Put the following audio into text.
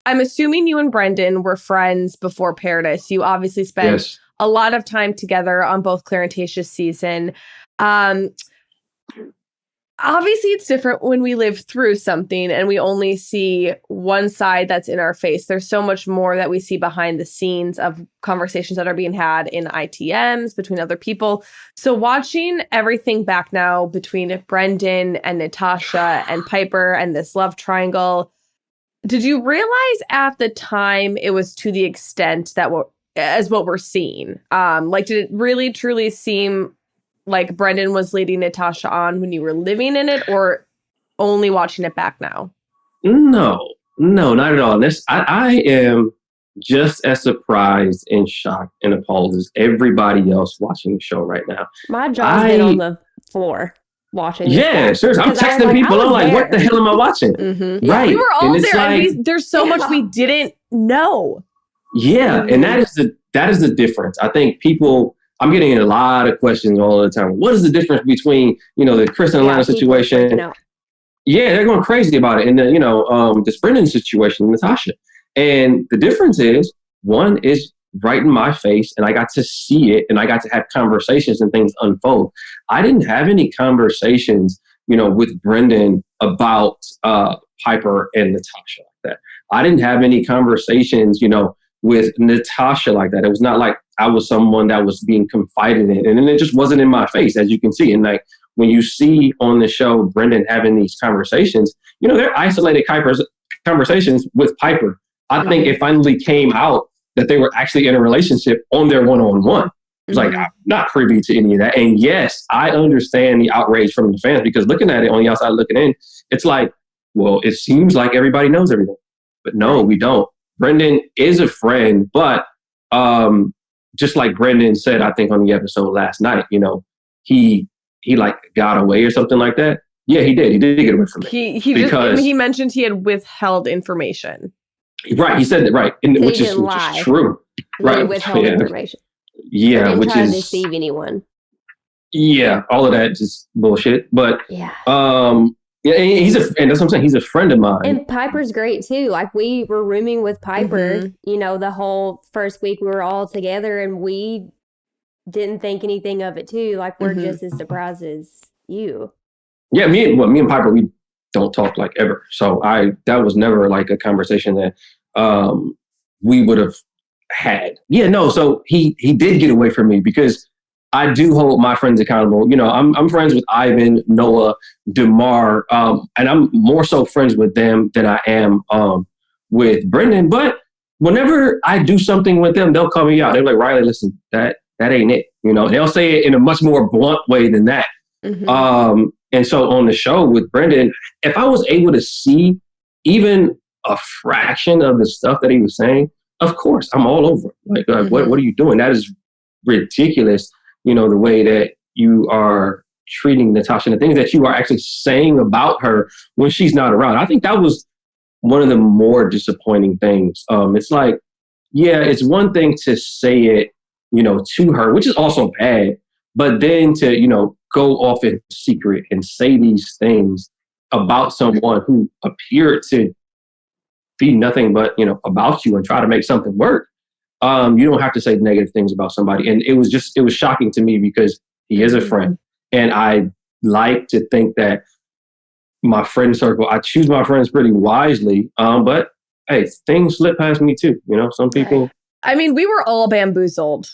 I'm assuming you and Brendan were friends before Paradise. You obviously spent a lot of time together on both Claire and Tayshia's season. Obviously, it's different when we live through something and we only see one side that's in our face. There's so much more that we see behind the scenes of conversations that are being had in ITMs between other people. So watching everything back now between Brendan and Natasha and Piper and this love triangle, did you realize at the time it was to the extent that what we're seeing? Did it really truly seem like Brendan was leading Natasha on when you were living in it, or only watching it back now? No, not at all. I am just as surprised and shocked and appalled as everybody else watching the show right now. My jaw's been on the floor watching. Yeah, seriously. I'm texting people. I'm like, what the hell am I watching? Mm-hmm. Right. We were all there. And there's so much we didn't know. Yeah. Mm-hmm. And that is the difference. I think I'm getting a lot of questions all the time. What is the difference between, the Chris and Alana situation? Yeah, they're going crazy about it. And then, this Brendan situation, Natasha. And the difference is, one is right in my face, and I got to see it, and I got to have conversations and things unfold. I didn't have any conversations, with Brendan about Piper and Natasha like that. I didn't have any conversations, with Natasha like that. It was not like I was someone that was being confided in, and it just wasn't in my face, as you can see. And like when you see on the show Brendan having these conversations, they're isolated conversations with Piper. I think it finally came out that they were actually in a relationship on their one-on-one. It was like, I'm not privy to any of that. And yes, I understand the outrage from the fans, because looking at it on the outside looking in, it's like, well, it seems like everybody knows everything. But no, we don't. Brendan is a friend, but just like Brendan said, I think on the episode last night, he like got away or something like that. Yeah, he did. He did get away from me. He mentioned he had withheld information. Right, he said that, right, which is true. Right, withheld information. Yeah, didn't which try is to deceive anyone. Yeah, all of that just bullshit. But yeah. Yeah, and that's what I'm saying. He's a friend of mine. And Piper's great too. Like, we were rooming with Piper, the whole first week we were all together, and we didn't think anything of it too. Like, we're just as surprised as you. Yeah, me and Piper, we don't talk like ever. So that was never like a conversation that we would have had. Yeah, no. So he did get away from me because I do hold my friends accountable. I'm friends with Ivan, Noah, DeMar, and I'm more so friends with them than I am with Brendan. But whenever I do something with them, they'll call me out. They're like, Riley, listen, that ain't it. They'll say it in a much more blunt way than that. And so on the show with Brendan, if I was able to see even a fraction of the stuff that he was saying, of course, I'm all over it. Like, what are you doing? That is ridiculous. The way that you are treating Natasha, and the things that you are actually saying about her when she's not around. I think that was one of the more disappointing things. It's like, yeah, it's one thing to say it, to her, which is also bad, but then to, go off in secret and say these things about someone who appeared to be nothing but, about you and try to make something work. You don't have to say negative things about somebody. And it was shocking to me because he is a friend. And I like to think that my friend circle, I choose my friends pretty wisely. But hey, things slip past me too. Some people. I mean, we were all bamboozled